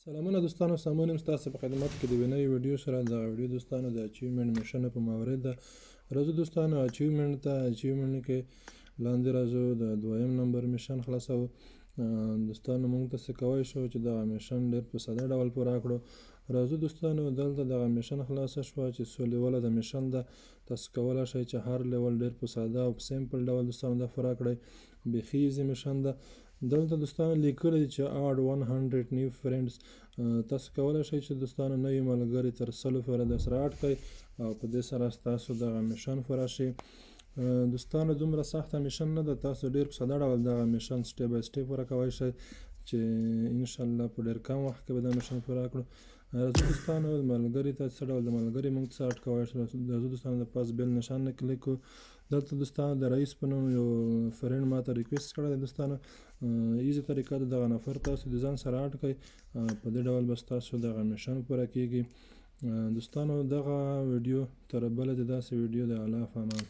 سلامونه دوستانو، سامون یم ستاسو په خدمت کې د یوې نوې ویډیو سره. دغه ویډیو دوستانو د اچیومنټ میشن په مورد ده. راځو دوستانو اچیومنټ ته. اچیومنټ کې لاندې راځو، د 2م نمبر میشن خلاصو. دوستانو موږ ته څه کوی شو چې دغه میشن ډېر په ساده ډول پوره کړو. راځو دوستانو دلته دغه میشن خلاصه شوه چې څو لیوله د میشن ده. تاسو کولی شئ چې هر لیول ډېر په ساده او په سیمپل ډول دوستانو دا پوره کړئ. بیخي ایزي میشن ده. دلته دوستانو لیکلی چې add 100 new friends. تاسو کولی شئ چې دوستانو نوي ملګري تر 100 پورې درسره اډ کړئ او په دې سره ستاسو دغه میشن پوره شي. دوستانو دومره سخته میشن نه ده، تاسو ډېر په ساده ډول دغه میشن سټیپ بای سټیپ پوره کولی شئ چې انشاءالله په ډېر کم وخت کې به دا میشن پوره کړو. راځو دوستانو ملګري ته څه ډول د ملګري موږ څه اډ کولی شو. راځو دوستانو د پاس بیل نشان نه کلیک کړو. دلته دوستانو د رئیس په نوم یو فرینډ ماته ریکویسټ کړی دی. دوستانو ایزي طریقه ده، دغه نفر تاسو د ځان سره اډ کړئ. په دې ډول به ستاسو دغه میشن پوره کیږي. دوستانو دغه ویډیو تر بله د داسې ویډیو د الله په امان.